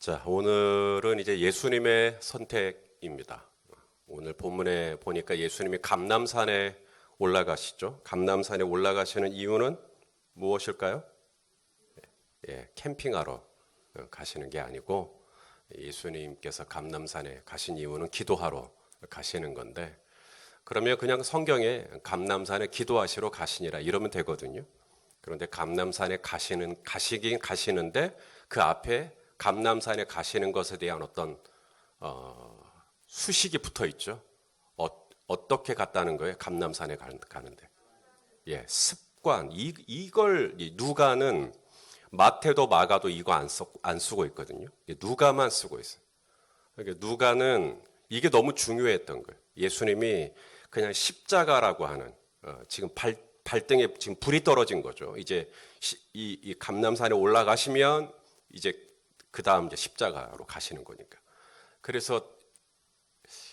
자, 오늘은 이제 예수님의 선택입니다. 오늘 본문에 보니까 예수님이 감람산에 올라가시죠. 감람산에 올라가시는 이유는 무엇일까요? 캠핑하러 가시는 게 아니고 예수님께서 감람산에 가신 이유는 기도하러 가시는 건데, 그러면 그냥 성경에 감람산에 기도하시러 가시니라 이러면 되거든요. 그런데 감람산에 가시긴 가시는데 그 앞에 감람산에 가시는 것에 대한 어떤 수식이 붙어 있죠. 어떻게 갔다는 거예요? 감람산에 가는데. 습관. 이걸 누가는 마태도 마가도 이거 안 쓰고 있거든요. 누가만 쓰고 있어요. 그러니까 누가는 이게 너무 중요했던 거예요. 예수님이 그냥 십자가라고 하는 지금 발등에 지금 불이 떨어진 거죠. 이제 이 감람산에 올라가시면 이제 그 다음 이제 십자가로 가시는 거니까. 그래서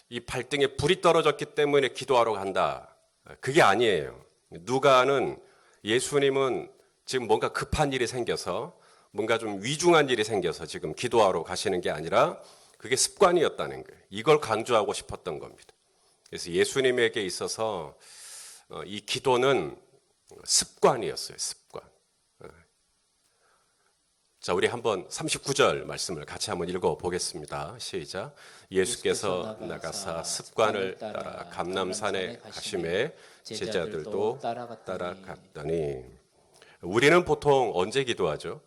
이 발등에 불이 떨어졌기 때문에 기도하러 간다. 그게 아니에요. 누가는 예수님은 지금 뭔가 급한 일이 생겨서 뭔가 좀 위중한 일이 생겨서 지금 기도하러 가시는 게 아니라 그게 습관이었다는 거예요. 이걸 강조하고 싶었던 겁니다. 그래서 예수님에게 있어서 이 기도는 습관이었어요. 습관. 자, 우리 한번 39절 말씀을 같이 한번 읽어보겠습니다. 시작. 예수께서 나가사 습관을 따라 감람산에 가심에 제자들도 따라갔더니. 우리는 보통 언제 기도하죠?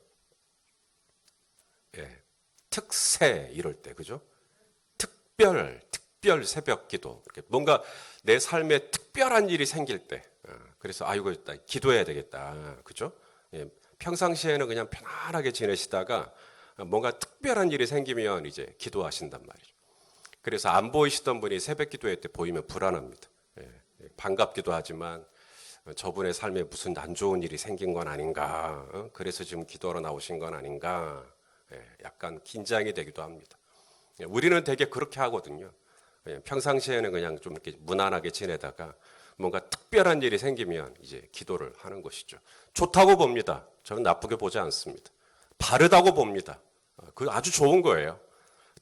특세 이럴 때, 그죠? 특별 새벽 기도. 뭔가 내 삶에 특별한 일이 생길 때. 그래서 아이고 기도해야 되겠다. 그죠? 평상시에는 그냥 편안하게 지내시다가 뭔가 특별한 일이 생기면 이제 기도하신단 말이죠. 그래서 안 보이시던 분이 새벽 기도회 때 보이면 불안합니다. 반갑기도 하지만 저분의 삶에 무슨 안 좋은 일이 생긴 건 아닌가, 그래서 지금 기도하러 나오신 건 아닌가, 약간 긴장이 되기도 합니다. 우리는 되게 그렇게 하거든요. 평상시에는 그냥 좀 이렇게 무난하게 지내다가 뭔가 특별한 일이 생기면 이제 기도를 하는 것이죠. 좋다고 봅니다. 저는 나쁘게 보지 않습니다. 바르다고 봅니다. 그 아주 좋은 거예요.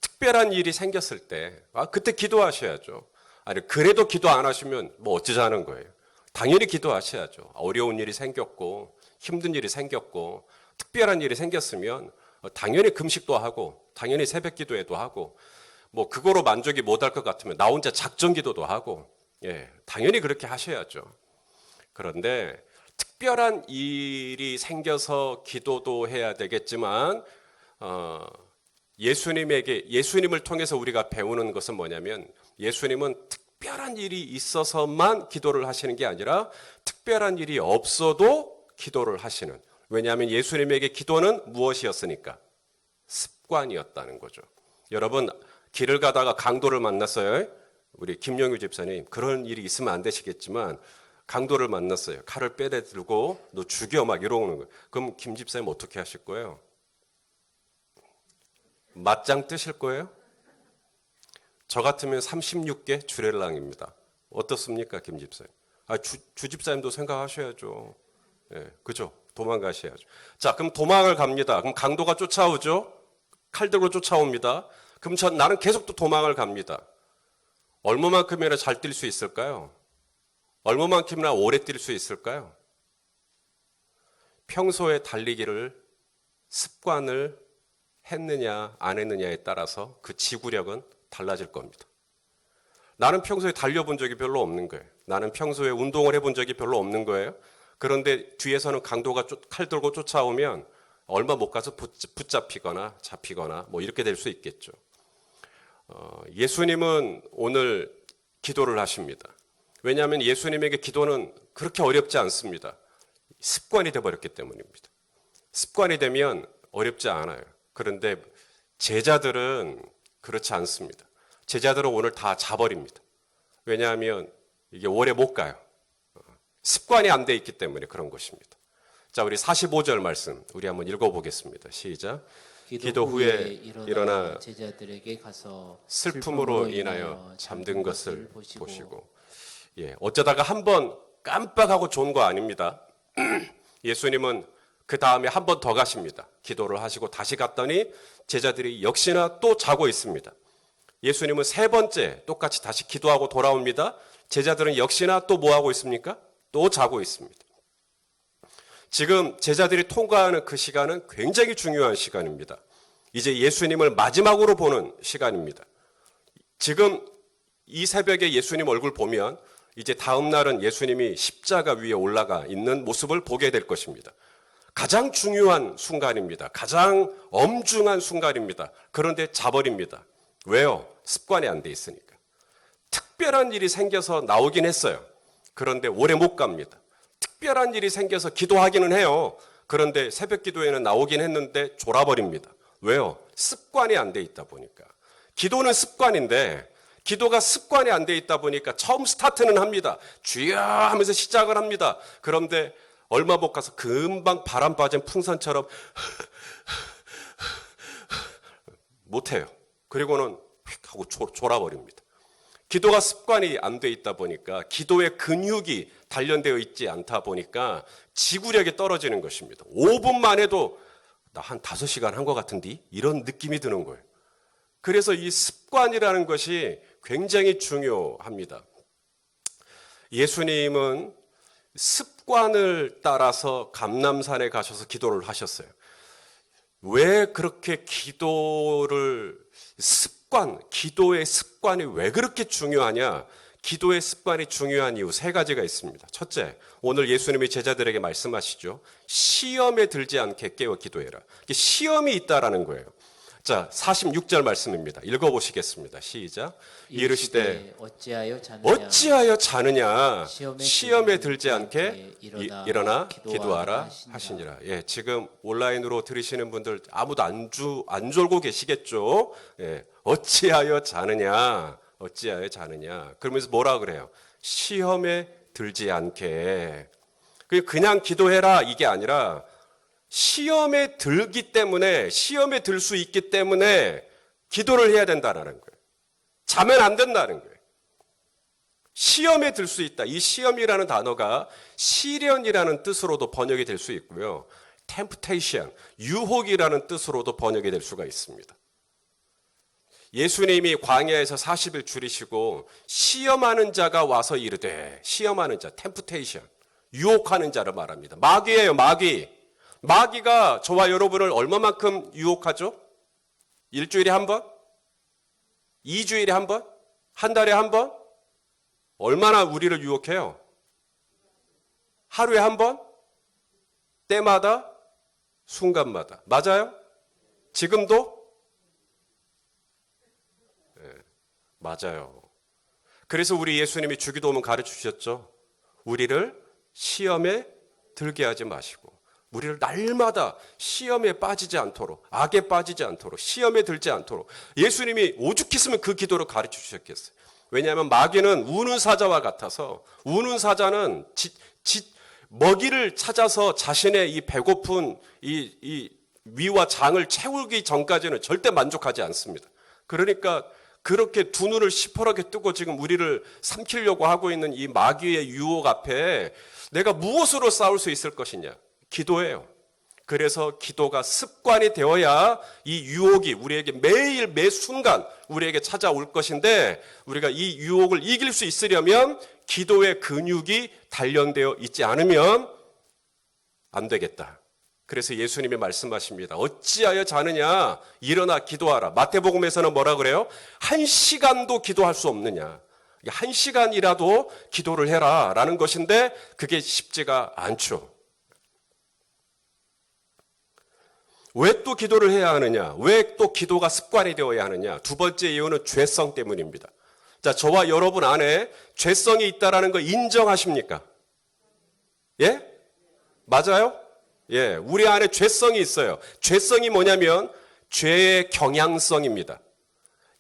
특별한 일이 생겼을 때 그때 기도하셔야죠. 아니 그래도 기도 안 하시면 뭐 어쩌자는 거예요. 당연히 기도하셔야죠. 어려운 일이 생겼고 힘든 일이 생겼고 특별한 일이 생겼으면 당연히 금식도 하고 당연히 새벽 기도회도 하고 뭐 그거로 만족이 못할 것 같으면 나 혼자 작정 기도도 하고 당연히 그렇게 하셔야죠. 그런데 특별한 일이 생겨서 기도도 해야 되겠지만 예수님을 통해서 우리가 배우는 것은 뭐냐면 예수님은 특별한 일이 있어서만 기도를 하시는 게 아니라 특별한 일이 없어도 기도를 하시는. 왜냐하면 예수님에게 기도는 무엇이었으니까? 습관이었다는 거죠. 여러분 길을 가다가 강도를 만났어요. 우리 김영유 집사님 그런 일이 있으면 안 되시겠지만 강도를 만났어요. 칼을 빼들고 너 죽여 막 이러는 거예요. 그럼 김 집사님 어떻게 하실 거예요? 맞짱 뜨실 거예요? 저 같으면 36개 주렐랑입니다. 어떻습니까, 김 집사님? 주 집사님도 생각하셔야죠. 그죠? 도망가셔야죠. 자, 그럼 도망을 갑니다. 그럼 강도가 쫓아오죠? 칼 들고 쫓아옵니다. 그럼 나는 계속 또 도망을 갑니다. 얼마만큼이나 잘 뛸 수 있을까요? 얼마만큼이나 오래 뛸 수 있을까요? 평소에 달리기를 습관을 했느냐 안 했느냐에 따라서 그 지구력은 달라질 겁니다. 나는 평소에 달려본 적이 별로 없는 거예요. 나는 평소에 운동을 해본 적이 별로 없는 거예요. 그런데 뒤에서는 강도가 칼 들고 쫓아오면 얼마 못 가서 붙잡히거나 잡히거나 뭐 이렇게 될 수 있겠죠. 예수님은 오늘 기도를 하십니다. 왜냐하면 예수님에게 기도는 그렇게 어렵지 않습니다. 습관이 되어버렸기 때문입니다. 습관이 되면 어렵지 않아요. 그런데 제자들은 그렇지 않습니다. 제자들은 오늘 다 자버립니다. 왜냐하면 이게 오래 못 가요. 습관이 안 돼 있기 때문에 그런 것입니다. 자, 우리 45절 말씀 우리 한번 읽어보겠습니다. 시작. 기도 후에 일어나 제자들에게 가서 슬픔으로 인하여 잠든 것을 보시고. 어쩌다가 한번 깜빡하고 좋은 거 아닙니다. 예수님은 그 다음에 한 번 더 가십니다. 기도를 하시고 다시 갔더니 제자들이 역시나 또 자고 있습니다. 예수님은 세 번째 똑같이 다시 기도하고 돌아옵니다. 제자들은 역시나 또 뭐 하고 있습니까? 또 자고 있습니다. 지금 제자들이 통과하는 그 시간은 굉장히 중요한 시간입니다. 이제 예수님을 마지막으로 보는 시간입니다. 지금 이 새벽에 예수님 얼굴 보면 이제 다음 날은 예수님이 십자가 위에 올라가 있는 모습을 보게 될 것입니다. 가장 중요한 순간입니다. 가장 엄중한 순간입니다. 그런데 자버립니다. 왜요? 습관이 안 돼 있으니까. 특별한 일이 생겨서 나오긴 했어요. 그런데 오래 못 갑니다. 특별한 일이 생겨서 기도하기는 해요. 그런데 새벽 기도에는 나오긴 했는데 졸아버립니다. 왜요? 습관이 안 돼 있다 보니까. 기도는 습관인데 기도가 습관이 안 돼 있다 보니까 처음 스타트는 합니다. 주여 하면서 시작을 합니다. 그런데 얼마 못 가서 금방 바람 빠진 풍선처럼 못해요. 그리고는 휙 하고 졸아버립니다. 기도가 습관이 안 돼 있다 보니까 기도의 근육이 단련되어 있지 않다 보니까 지구력이 떨어지는 것입니다. 5분만 해도 나 한 5시간 한 것 같은데 이런 느낌이 드는 거예요. 그래서 이 습관이라는 것이 굉장히 중요합니다. 예수님은 습관을 따라서 감람산에 가셔서 기도를 하셨어요. 왜 그렇게 기도의 습관이 왜 그렇게 중요하냐? 기도의 습관이 중요한 이유 세 가지가 있습니다. 첫째, 오늘 예수님이 제자들에게 말씀하시죠. 시험에 들지 않게 깨어 기도해라. 시험이 있다라는 거예요. 자, 46절 말씀입니다. 읽어보시겠습니다. 시작. 이르시되 어찌하여 자느냐 시험에 들지 않게 일어나 기도하라 하시니라. 예, 지금 온라인으로 들으시는 분들 아무도 안 졸고 계시겠죠. 예, 어찌하여 자느냐 그러면서 뭐라 그래요? 시험에 들지 않게. 그냥 기도해라 이게 아니라 시험에 들기 때문에, 시험에 들 수 있기 때문에 기도를 해야 된다는 거예요. 자면 안 된다는 거예요. 시험에 들 수 있다. 이 시험이라는 단어가 시련이라는 뜻으로도 번역이 될 수 있고요. temptation, 유혹이라는 뜻으로도 번역이 될 수가 있습니다. 예수님이 광야에서 40일 줄이시고 시험하는 자가 와서 이르되, 시험하는 자, temptation, 유혹하는 자를 말합니다. 마귀예요, 마귀. 마귀가 저와 여러분을 얼마만큼 유혹하죠? 일주일에 한 번? 2주일에 한 번? 한 달에 한 번? 얼마나 우리를 유혹해요? 하루에 한 번? 때마다? 순간마다. 맞아요? 지금도? 네, 맞아요. 그래서 우리 예수님이 주기도문 가르쳐 주셨죠. 우리를 시험에 들게 하지 마시고 우리를 날마다 시험에 빠지지 않도록, 악에 빠지지 않도록, 시험에 들지 않도록. 예수님이 오죽했으면 그 기도를 가르쳐 주셨겠어요. 왜냐하면 마귀는 우는 사자와 같아서, 우는 사자는 먹이를 찾아서 자신의 이 배고픈 이 위와 장을 채우기 전까지는 절대 만족하지 않습니다. 그러니까 그렇게 두 눈을 시퍼렇게 뜨고 지금 우리를 삼키려고 하고 있는 이 마귀의 유혹 앞에 내가 무엇으로 싸울 수 있을 것이냐? 기도예요. 그래서 기도가 습관이 되어야 이 유혹이 우리에게 매일 매 순간 우리에게 찾아올 것인데, 우리가 이 유혹을 이길 수 있으려면 기도의 근육이 단련되어 있지 않으면 안 되겠다. 그래서 예수님이 말씀하십니다. 어찌하여 자느냐? 일어나 기도하라. 마태복음에서는 뭐라 그래요? 1시간도 기도할 수 없느냐? 1시간이라도 기도를 해라 라는 것인데 그게 쉽지가 않죠. 왜 또 기도를 해야 하느냐? 왜 또 기도가 습관이 되어야 하느냐? 두 번째 이유는 죄성 때문입니다. 자, 저와 여러분 안에 죄성이 있다라는 거 인정하십니까? 예? 맞아요? 예, 우리 안에 죄성이 있어요. 죄성이 뭐냐면 죄의 경향성입니다.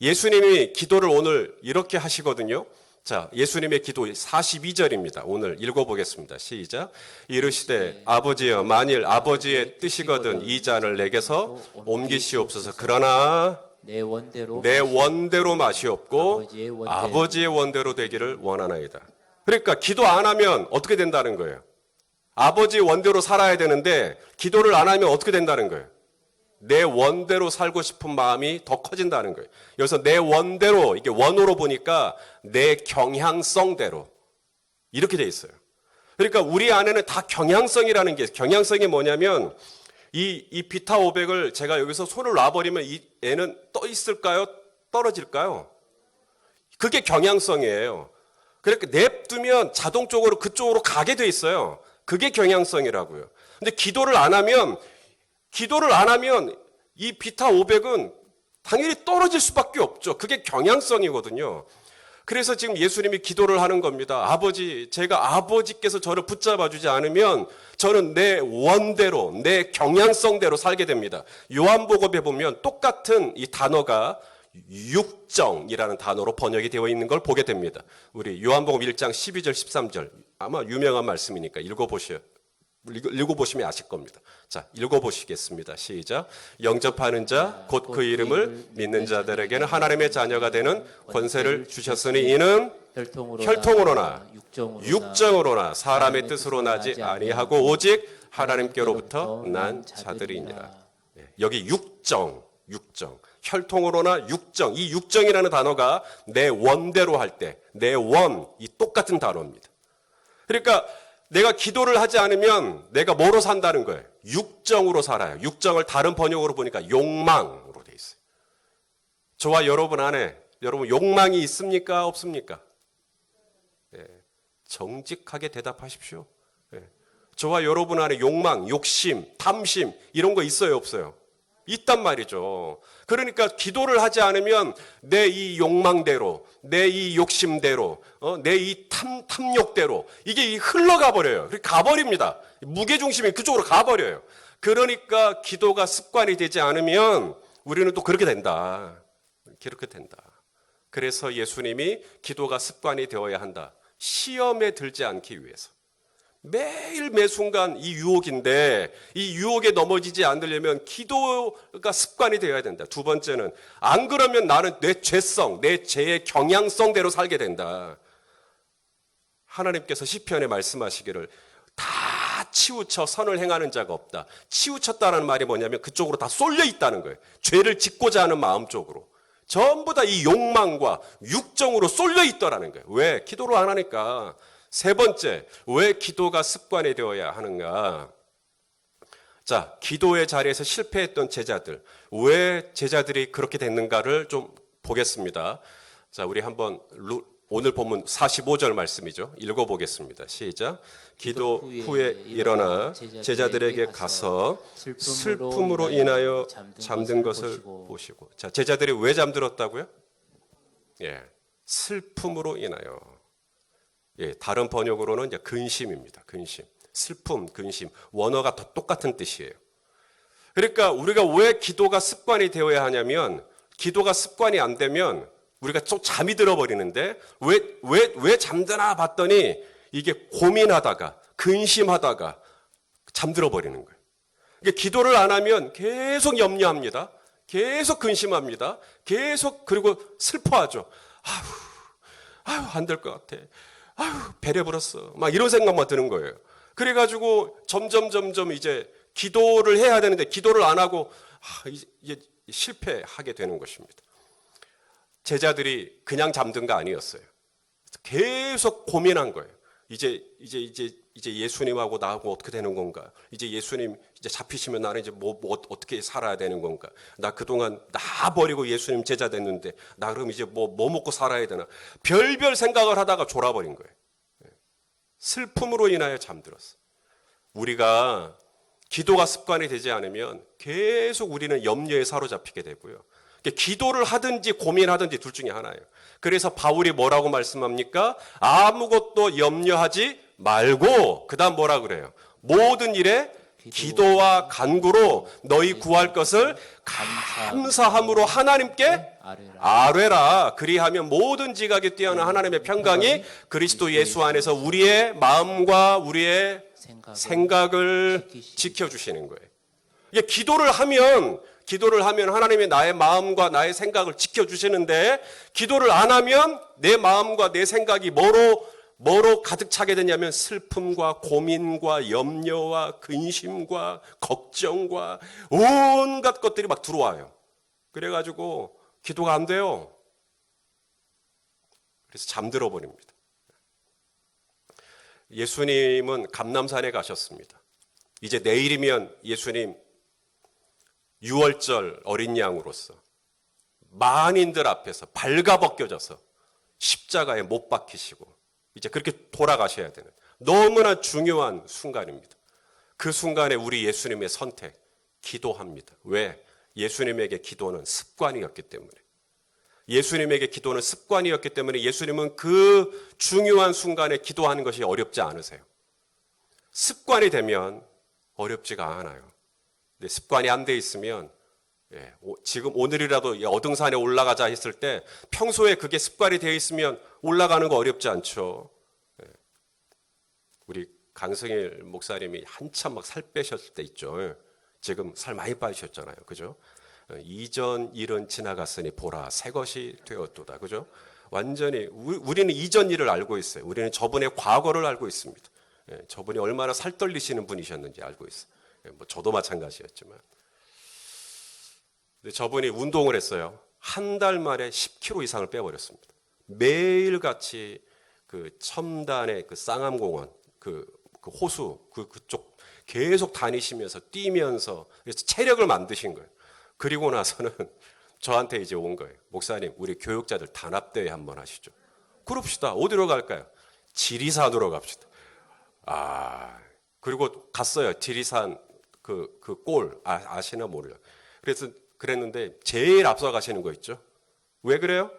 예수님이 기도를 오늘 이렇게 하시거든요. 자, 예수님의 기도 42절입니다. 오늘 읽어보겠습니다. 시작. 이르시되 아버지여, 만일 아버지의 뜻이거든 이 잔을 내게서 옮기시옵소서. 그러나 내 원대로 마시옵고 아버지의 원대로 되기를 원하나이다. 그러니까 기도 안 하면 어떻게 된다는 거예요? 아버지 원대로 살아야 되는데 기도를 안 하면 어떻게 된다는 거예요? 내 원대로 살고 싶은 마음이 더 커진다는 거예요. 여기서 내 원대로, 이게 원어로 보니까 내 경향성대로 이렇게 돼 있어요. 그러니까 우리 안에는 다 경향성이라는 게 있어요. 경향성이 뭐냐면 이 비타 500을 제가 여기서 손을 놔버리면 이 애는 떠 있을까요? 떨어질까요? 그게 경향성이에요. 그러니까 냅두면 자동적으로 그쪽으로 가게 돼 있어요. 그게 경향성이라고요. 근데 기도를 안 하면 이 비타 500은 당연히 떨어질 수밖에 없죠. 그게 경향성이거든요. 그래서 지금 예수님이 기도를 하는 겁니다. 아버지, 제가 아버지께서 저를 붙잡아 주지 않으면 저는 내 원대로, 내 경향성대로 살게 됩니다. 요한복음에 보면 똑같은 이 단어가 육정이라는 단어로 번역이 되어 있는 걸 보게 됩니다. 우리 요한복음 1장 12절 13절 아마 유명한 말씀이니까 읽어보시면 아실 겁니다. 자, 읽어보시겠습니다. 시작. 영접하는 자, 곧 그 이름을 믿는 자들에게는 하나님의 자녀가 되는 권세를 주셨으니 이는 혈통으로나 육정으로나 사람의 뜻으로 나지 아니하고 오직 하나님께로부터 난 자들이니라. 여기 육정, 혈통으로나 육정, 이 육정이라는 단어가 내 원대로 할 때, 내 원, 이 똑같은 단어입니다. 그러니까 내가 기도를 하지 않으면 내가 뭐로 산다는 거예요? 육정으로 살아요. 육정을 다른 번역으로 보니까 욕망으로 돼 있어요. 저와 여러분 안에 여러분 욕망이 있습니까? 없습니까? 예, 정직하게 대답하십시오. 예, 저와 여러분 안에 욕망, 욕심, 탐심 이런 거 있어요? 없어요? 있단 말이죠. 그러니까 기도를 하지 않으면 내 이 욕망대로, 내 이 욕심대로, 내 이 탐욕대로 이게 흘러가 버려요. 가버립니다. 무게중심이 그쪽으로 가버려요. 그러니까 기도가 습관이 되지 않으면 우리는 또 그렇게 된다. 그렇게 된다. 그래서 예수님이 기도가 습관이 되어야 한다. 시험에 들지 않기 위해서. 매일 매순간 이 유혹인데 이 유혹에 넘어지지 않으려면 기도가 습관이 되어야 된다. 두 번째는 안 그러면 나는 내 죄성, 내 죄의 경향성대로 살게 된다. 하나님께서 시편에 말씀하시기를 다 치우쳐 선을 행하는 자가 없다. 치우쳤다는 말이 뭐냐면 그쪽으로 다 쏠려 있다는 거예요. 죄를 짓고자 하는 마음 쪽으로. 전부 다 이 욕망과 육정으로 쏠려 있더라는 거예요. 왜? 기도를 안 하니까. 세 번째, 왜 기도가 습관이 되어야 하는가? 자, 기도의 자리에서 실패했던 제자들, 왜 제자들이 그렇게 됐는가를 좀 보겠습니다. 자, 우리 한번 오늘 본문 45절 말씀이죠. 읽어보겠습니다. 시작. 기도 후에 일어나 제자들에게 가서 슬픔으로 인하여 잠든 것을 보시고. 자, 제자들이 왜 잠들었다고요? 예, 슬픔으로 인하여. 예, 다른 번역으로는 이제 근심입니다. 근심. 슬픔, 근심. 원어가 다 똑같은 뜻이에요. 그러니까 우리가 왜 기도가 습관이 되어야 하냐면 기도가 습관이 안 되면 우리가 좀 잠이 들어버리는데 왜 잠드나 봤더니 이게 고민하다가 근심하다가 잠들어 버리는 거예요. 그러니까 기도를 안 하면 계속 염려합니다. 계속 근심합니다. 계속 그리고 슬퍼하죠. 아유, 안 될 것 같아. 아유, 배려버렸어. 막 이런 생각만 드는 거예요. 그래가지고 점점 이제 기도를 해야 되는데 기도를 안 하고 이제 실패하게 되는 것입니다. 제자들이 그냥 잠든 거 아니었어요. 계속 고민한 거예요. 이제 예수님하고 나하고 어떻게 되는 건가? 이제 예수님 이제 잡히시면 나는 이제 뭐 어떻게 살아야 되는 건가? 나 그동안 나 버리고 예수님 제자 됐는데 나 그럼 이제 뭐 먹고 살아야 되나? 별별 생각을 하다가 졸아버린 거예요. 슬픔으로 인하여 잠들었어. 우리가 기도가 습관이 되지 않으면 계속 우리는 염려에 사로잡히게 되고요. 기도를 하든지 고민하든지 둘 중에 하나예요. 그래서 바울이 뭐라고 말씀합니까? 아무것도 염려하지 말고 그 다음 뭐라 그래요? 모든 일에 기도와 간구로 너희 구할 것을 감사함으로 하나님께 아뢰라. 그리하면 모든 지각에 뛰어난 하나님의 평강이 그리스도 예수 안에서 우리의 마음과 우리의 생각을 지켜주시는 거예요. 이게 기도를 하면 하나님이 나의 마음과 나의 생각을 지켜주시는데 기도를 안 하면 내 마음과 내 생각이 뭐로 뭐로 가득 차게 되냐면 슬픔과 고민과 염려와 근심과 걱정과 온갖 것들이 막 들어와요. 그래가지고 기도가 안 돼요. 그래서 잠들어 버립니다. 예수님은 감람산에 가셨습니다. 이제 내일이면 예수님 유월절 어린 양으로서 만인들 앞에서 발가벗겨져서 십자가에 못 박히시고 이제 그렇게 돌아가셔야 되는 너무나 중요한 순간입니다. 그 순간에 우리 예수님의 선택, 기도합니다. 왜? 예수님에게 기도는 습관이었기 때문에. 예수님에게 기도는 습관이었기 때문에 예수님은 그 중요한 순간에 기도하는 것이 어렵지 않으세요. 습관이 되면 어렵지가 않아요. 근데 습관이 안 돼 있으면 지금 오늘이라도 어등산에 올라가자 했을 때 평소에 그게 습관이 되어 있으면 올라가는 거 어렵지 않죠. 우리 강승일 목사님이 한참 막 살 빼셨을 때 있죠. 지금 살 많이 빠지셨잖아요. 그죠? 이전 일은 지나갔으니 보라 새 것이 되었도다. 그죠? 완전히 우리는 이전 일을 알고 있어요. 우리는 저분의 과거를 알고 있습니다. 저분이 얼마나 살 떨리시는 분이셨는지 알고 있어요. 뭐 저도 마찬가지였지만. 근데 저분이 운동을 했어요. 한 달 만에 10kg 이상을 빼버렸습니다. 매일같이 그 첨단의 그 쌍암공원, 그 호수, 그쪽 계속 다니시면서 뛰면서 그래서 체력을 만드신 거예요. 그리고 나서는 저한테 이제 온 거예요. 목사님, 우리 교육자들 단합대회 한번 하시죠. 그럽시다. 어디로 갈까요? 지리산으로 갑시다. 그리고 갔어요. 지리산 꼴 아시나 모르요. 그래서 그랬는데 제일 앞서 가시는 거 있죠. 왜 그래요?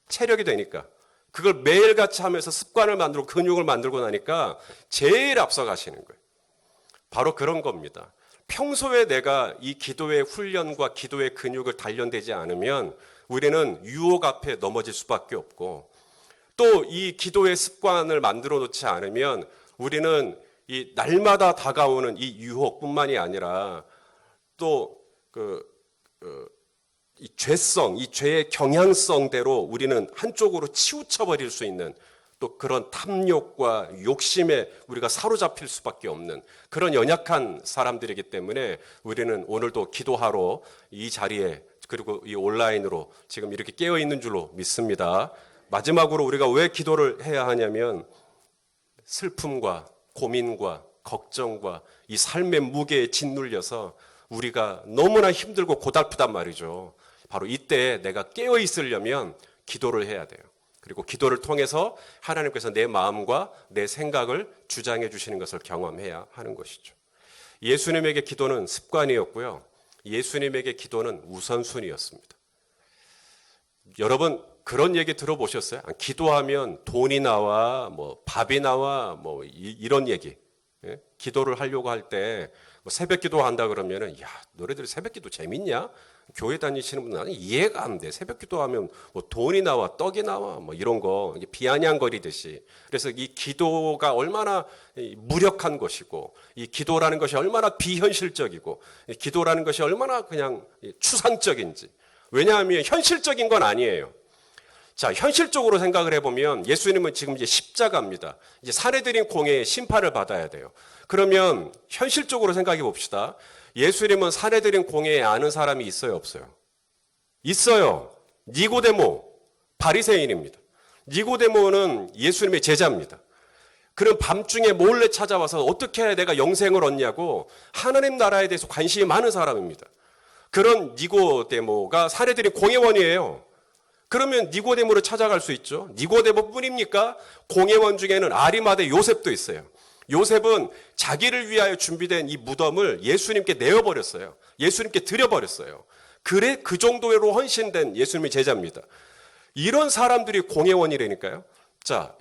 체력이 되니까. 그걸 매일같이 하면서 습관을 만들고 근육을 만들고 나니까 제일 앞서 가시는 거예요. 바로 그런 겁니다. 평소에 내가 이 기도의 훈련과 기도의 근육을 단련되지 않으면 우리는 유혹 앞에 넘어질 수밖에 없고 또 이 기도의 습관을 만들어 놓지 않으면 우리는 이 날마다 다가오는 이 유혹뿐만이 아니라 또 이 죄성, 이 죄의 경향성대로 우리는 한쪽으로 치우쳐버릴 수 있는 또 그런 탐욕과 욕심에 우리가 사로잡힐 수밖에 없는 그런 연약한 사람들이기 때문에 우리는 오늘도 기도하러 이 자리에 그리고 이 온라인으로 지금 이렇게 깨어 있는 줄로 믿습니다. 마지막으로 우리가 왜 기도를 해야 하냐면 슬픔과 고민과 걱정과 이 삶의 무게에 짓눌려서 우리가 너무나 힘들고 고달프단 말이죠. 바로 이때 내가 깨어 있으려면 기도를 해야 돼요. 그리고 기도를 통해서 하나님께서 내 마음과 내 생각을 주장해 주시는 것을 경험해야 하는 것이죠. 예수님에게 기도는 습관이었고요. 예수님에게 기도는 우선순위였습니다. 여러분 그런 얘기 들어보셨어요? 기도하면 돈이 나와, 뭐 밥이 나와, 뭐 이런 얘기. 예? 기도를 하려고 할 때 뭐 새벽 기도 한다 그러면은 야, 너네들 새벽 기도 재밌냐? 교회 다니시는 분들은 이해가 안 돼. 새벽 기도하면 뭐 돈이 나와, 떡이 나와, 뭐 이런 거 비아냥거리듯이. 그래서 이 기도가 얼마나 무력한 것이고, 이 기도라는 것이 얼마나 비현실적이고, 이 기도라는 것이 얼마나 그냥 추상적인지. 왜냐하면 현실적인 건 아니에요. 자, 현실적으로 생각을 해보면 예수님은 지금 이제 십자가입니다. 이제 사내들인 공회의 심판을 받아야 돼요. 그러면 현실적으로 생각해 봅시다. 예수님은 사내들인 공회에 아는 사람이 있어요, 없어요? 있어요. 니고데모, 바리새인입니다. 니고데모는 예수님의 제자입니다. 그런 밤중에 몰래 찾아와서 어떻게 내가 영생을 얻냐고 하나님 나라에 대해서 관심이 많은 사람입니다. 그런 니고데모가 사내들인 공회원이에요. 그러면 니고데모를 찾아갈 수 있죠. 니고데모뿐입니까? 공회원 중에는 아리마대 요셉도 있어요. 요셉은 자기를 위하여 준비된 이 무덤을 예수님께 내어버렸어요. 예수님께 드려버렸어요. 그래 그 정도로 헌신된 예수님의 제자입니다. 이런 사람들이 공회원이라니까요. 자,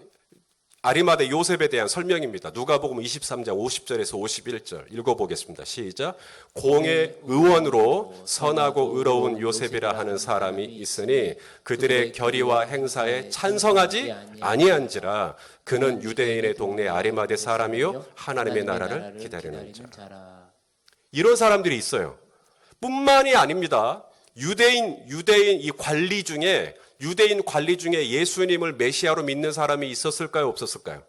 아리마대 요셉에 대한 설명입니다. 누가복음 23장 50절에서 51절 읽어보겠습니다. 시작. 공회 의원으로 선하고 의로운 요셉이라 하는 사람이 있으니 그들의 결의와 행사에 찬성하지 아니한지라. 그는 유대인의 동네 아리마대 사람이요 하나님의 나라를 기다리는 자라. 이런 사람들이 있어요. 뿐만이 아닙니다. 유대인 이 관리 중에 유대인 관리 중에 예수님을 메시아로 믿는 사람이 있었을까요? 없었을까요?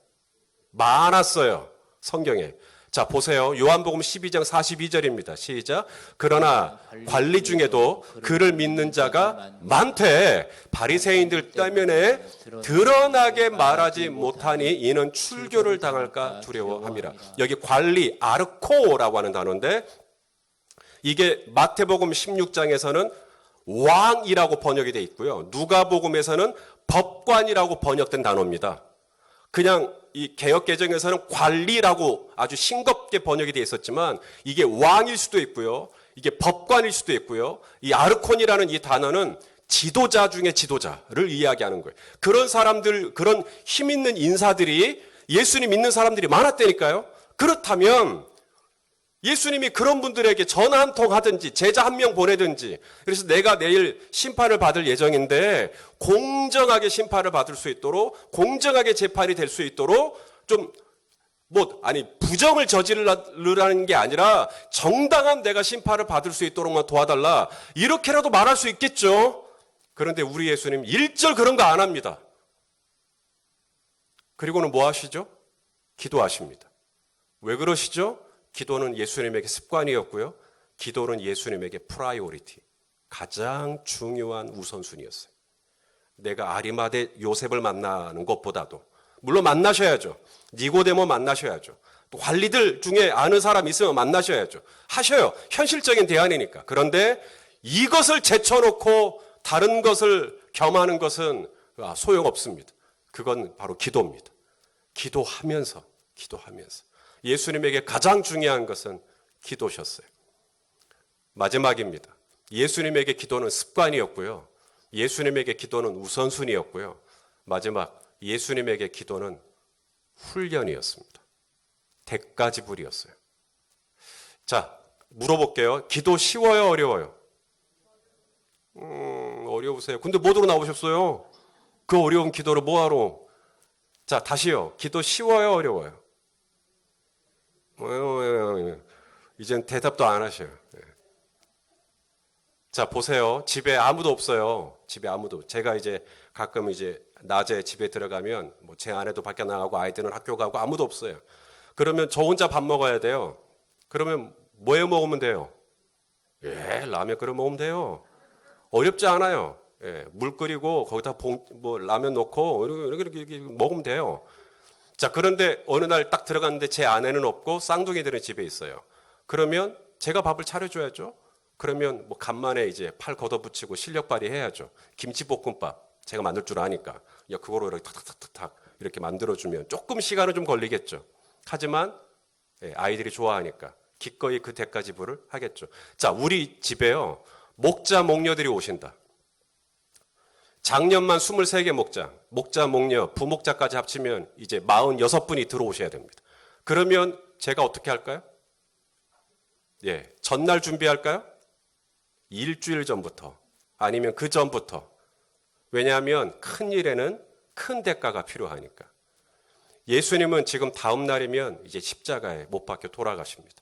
많았어요. 성경에. 자, 보세요. 요한복음 12장 42절입니다. 시작. 그러나 관리 중에도 그를 믿는 자가 많되 바리새인들 때문에 드러나게 말하지 못하니 이는 출교를 당할까 두려워함이라. 여기 관리, 아르코라고 하는 단어인데 이게 마태복음 16장에서는 왕이라고 번역이 되어 있고요. 누가복음에서는 법관이라고 번역된 단어입니다. 그냥 이 개역개정에서는 관리라고 아주 싱겁게 번역이 되어 있었지만 이게 왕일 수도 있고요. 이게 법관일 수도 있고요. 이 아르콘이라는 이 단어는 지도자 중에 지도자를 이야기하는 거예요. 그런 사람들, 그런 힘 있는 인사들이 예수님 믿는 사람들이 많았다니까요. 그렇다면 예수님이 그런 분들에게 전화 한 통 하든지 제자 한 명 보내든지 그래서 내가 내일 심판을 받을 예정인데 공정하게 심판을 받을 수 있도록 공정하게 재판이 될 수 있도록 좀 부정을 저지르라는 게 아니라 정당한 내가 심판을 받을 수 있도록만 도와달라 이렇게라도 말할 수 있겠죠. 그런데 우리 예수님 일절 그런 거 안 합니다. 그리고는 뭐 하시죠? 기도하십니다. 왜 그러시죠? 기도는 예수님에게 습관이었고요. 기도는 예수님에게 프라이오리티, 가장 중요한 우선순위였어요. 내가 아리마대 요셉을 만나는 것보다도 물론 만나셔야죠. 니고데모 만나셔야죠. 또 관리들 중에 아는 사람 있으면 만나셔야죠. 하셔요. 현실적인 대안이니까. 그런데 이것을 제쳐놓고 다른 것을 겸하는 것은 소용없습니다. 그건 바로 기도입니다. 기도하면서 예수님에게 가장 중요한 것은 기도셨어요. 마지막입니다. 예수님에게 기도는 습관이었고요. 예수님에게 기도는 우선순위였고요. 마지막, 예수님에게 기도는 훈련이었습니다. 대가지불이었어요. 자, 물어볼게요. 기도 쉬워요, 어려워요? 어려우세요. 근데 뭐 들어 나오셨어요? 그 어려운 기도를 뭐하러? 자, 다시요. 기도 쉬워요, 어려워요? 이젠 대답도 안 하셔요. 자, 보세요. 집에 아무도 없어요. 집에 아무도. 제가 이제 가끔 이제 낮에 집에 들어가면 제 아내도 밖에 나가고 아이들은 학교 가고 아무도 없어요. 그러면 저 혼자 밥 먹어야 돼요. 그러면 뭐 해 먹으면 돼요? 라면 끓여 먹으면 돼요. 어렵지 않아요. 물 끓이고 거기다 라면 넣고 이렇게 먹으면 돼요. 자, 그런데 어느 날 딱 들어갔는데 제 아내는 없고 쌍둥이들은 집에 있어요. 그러면 제가 밥을 차려줘야죠. 그러면 간만에 이제 팔 걷어붙이고 실력 발휘해야죠. 김치볶음밥 제가 만들 줄 아니까 그거로 이렇게 탁탁탁탁 이렇게 만들어주면 조금 시간은 좀 걸리겠죠. 하지만 아이들이 좋아하니까 기꺼이 그 대가지불을 하겠죠. 자, 우리 집에요. 목자 목녀들이 오신다. 작년만 23개 목자, 목녀, 부목자까지 합치면 이제 46분이 들어오셔야 됩니다. 그러면 제가 어떻게 할까요? 전날 준비할까요? 일주일 전부터 아니면 그 전부터. 왜냐하면 큰 일에는 큰 대가가 필요하니까. 예수님은 지금 다음 날이면 이제 십자가에 못 박혀 돌아가십니다.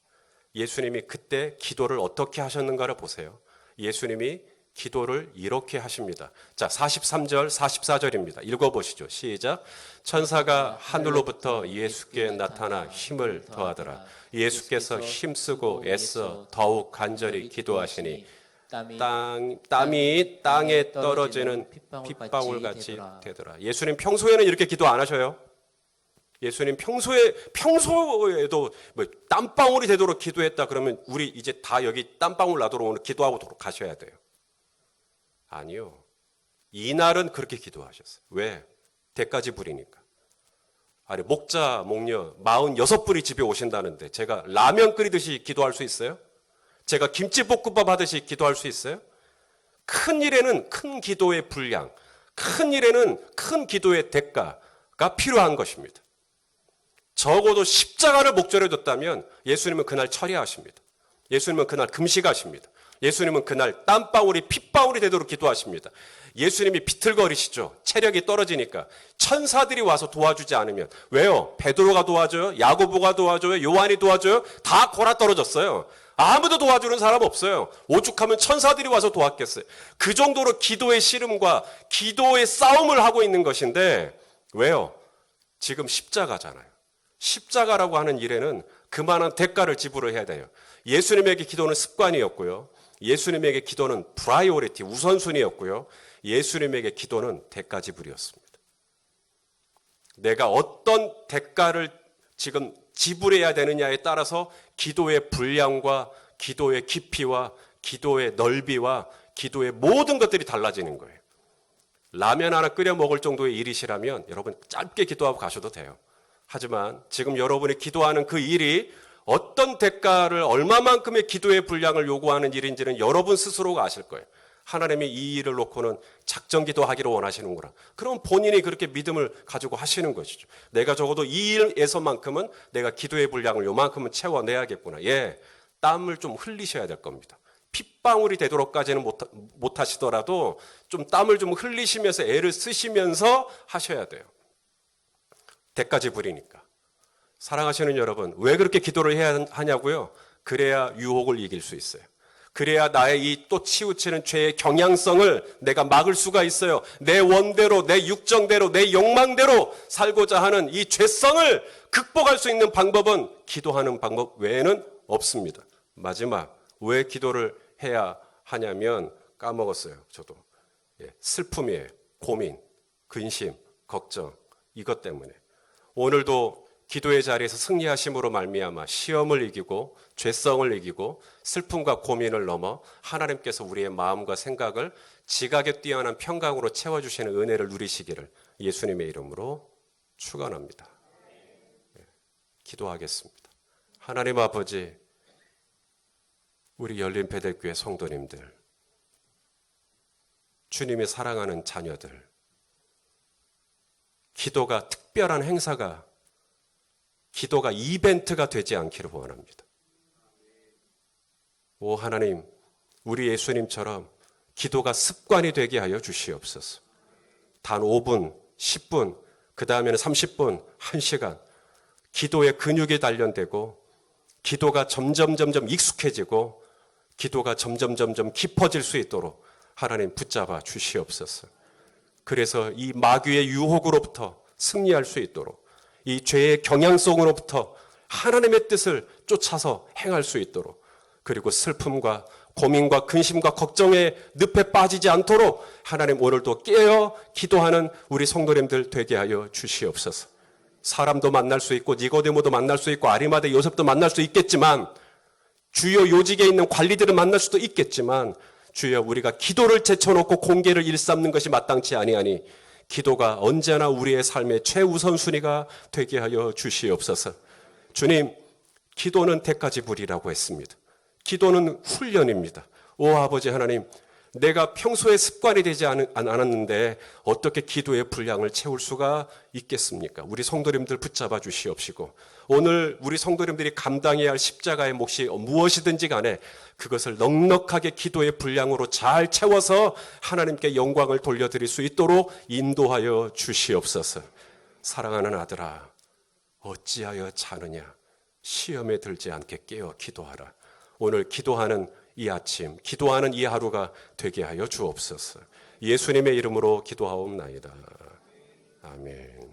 예수님이 그때 기도를 어떻게 하셨는가를 보세요. 예수님이 기도를 이렇게 하십니다. 자, 43절, 44절입니다. 읽어보시죠. 시작. 천사가 하늘로부터 예수께 나타나 힘을 더하더라. 예수께서 힘쓰고 애써 더욱 간절히 기도하시니 땀이 땅에 떨어지는 핏방울같이 되더라. 예수님 평소에는 이렇게 기도 안 하셔요? 예수님 평소에도 땀방울이 되도록 기도했다 그러면 우리 이제 다 여기 땀방울 나도록 오늘 기도하고 가셔야 돼요. 아니요. 이날은 그렇게 기도하셨어요. 왜? 대가지불이니까. 아니, 목자, 목녀 46분이 집에 오신다는데 제가 라면 끓이듯이 기도할 수 있어요? 제가 김치볶음밥 하듯이 기도할 수 있어요? 큰 일에는 큰 기도의 분량, 큰 일에는 큰 기도의 대가가 필요한 것입니다. 적어도 십자가를 목전에 뒀다면 예수님은 그날 처리하십니다. 예수님은 그날 금식하십니다. 예수님은 그날 땀방울이 핏방울이 되도록 기도하십니다. 예수님이 비틀거리시죠. 체력이 떨어지니까. 천사들이 와서 도와주지 않으면. 왜요? 베드로가 도와줘요? 야고보가 도와줘요? 요한이 도와줘요? 다 골아떨어졌어요. 아무도 도와주는 사람 없어요. 오죽하면 천사들이 와서 도왔겠어요. 그 정도로 기도의 씨름과 기도의 싸움을 하고 있는 것인데 왜요? 지금 십자가잖아요. 십자가라고 하는 일에는 그만한 대가를 지불을 해야 돼요. 예수님에게 기도는 습관이었고요. 예수님에게 기도는 프라이오리티, 우선순위였고요. 예수님에게 기도는 대가 지불이었습니다. 내가 어떤 대가를 지금 지불해야 되느냐에 따라서 기도의 분량과 기도의 깊이와 기도의 넓이와 기도의 모든 것들이 달라지는 거예요. 라면 하나 끓여 먹을 정도의 일이시라면 여러분 짧게 기도하고 가셔도 돼요. 하지만 지금 여러분이 기도하는 그 일이 어떤 대가를 얼마만큼의 기도의 분량을 요구하는 일인지는 여러분 스스로가 아실 거예요. 하나님이 이 일을 놓고는 작정 기도하기를 원하시는구나. 그럼 본인이 그렇게 믿음을 가지고 하시는 것이죠. 내가 적어도 이 일에서만큼은 내가 기도의 분량을 요만큼은 채워내야겠구나. 예, 땀을 좀 흘리셔야 될 겁니다. 핏방울이 되도록까지는 못 하시더라도 좀 땀을 좀 흘리시면서 애를 쓰시면서 하셔야 돼요. 대가 지불이니까. 사랑하시는 여러분, 왜 그렇게 기도를 해야 하냐고요? 그래야 유혹을 이길 수 있어요. 그래야 나의 이 또 치우치는 죄의 경향성을 내가 막을 수가 있어요. 내 원대로, 내 육정대로, 내 욕망대로 살고자 하는 이 죄성을 극복할 수 있는 방법은 기도하는 방법 외에는 없습니다. 마지막, 왜 기도를 해야 하냐면 까먹었어요. 저도. 슬픔이에요. 고민, 근심, 걱정, 이것 때문에. 오늘도 기도의 자리에서 승리하심으로 말미암아 시험을 이기고 죄성을 이기고 슬픔과 고민을 넘어 하나님께서 우리의 마음과 생각을 지각에 뛰어난 평강으로 채워주시는 은혜를 누리시기를 예수님의 이름으로 축원합니다. 기도하겠습니다. 하나님 아버지, 우리 열린 베델교회 성도님들, 주님이 사랑하는 자녀들, 기도가 특별한 행사가, 기도가 이벤트가 되지 않기를 원합니다. 오 하나님, 우리 예수님처럼 기도가 습관이 되게 하여 주시옵소서. 단 5분, 10분, 그 다음에는 30분, 1시간 기도에 근육이 단련되고 기도가 점점 익숙해지고 기도가 점점 깊어질 수 있도록 하나님 붙잡아 주시옵소서. 그래서 이 마귀의 유혹으로부터 승리할 수 있도록 이 죄의 경향성으로부터 하나님의 뜻을 쫓아서 행할 수 있도록, 그리고 슬픔과 고민과 근심과 걱정의 늪에 빠지지 않도록 하나님 오늘도 깨어 기도하는 우리 성도님들 되게 하여 주시옵소서. 사람도 만날 수 있고 니고데모도 만날 수 있고 아리마대 요셉도 만날 수 있겠지만, 주요 요직에 있는 관리들을 만날 수도 있겠지만, 주여 우리가 기도를 제쳐놓고 공개를 일삼는 것이 마땅치 아니하니 기도가 언제나 우리의 삶의 최우선순위가 되게 하여 주시옵소서. 주님, 기도는 대가 지불이라고 했습니다. 기도는 훈련입니다. 오 아버지 하나님, 내가 평소에 습관이 되지 않았는데 어떻게 기도의 분량을 채울 수가 있겠습니까? 우리 성도님들 붙잡아 주시옵시고, 오늘 우리 성도님들이 감당해야 할 십자가의 몫이 무엇이든지 간에 그것을 넉넉하게 기도의 분량으로 잘 채워서 하나님께 영광을 돌려드릴 수 있도록 인도하여 주시옵소서. 사랑하는 아들아, 어찌하여 자느냐? 시험에 들지 않게 깨어 기도하라. 오늘 기도하는 이 아침, 기도하는 이 하루가 되게 하여 주옵소서. 예수님의 이름으로 기도하옵나이다. 아멘.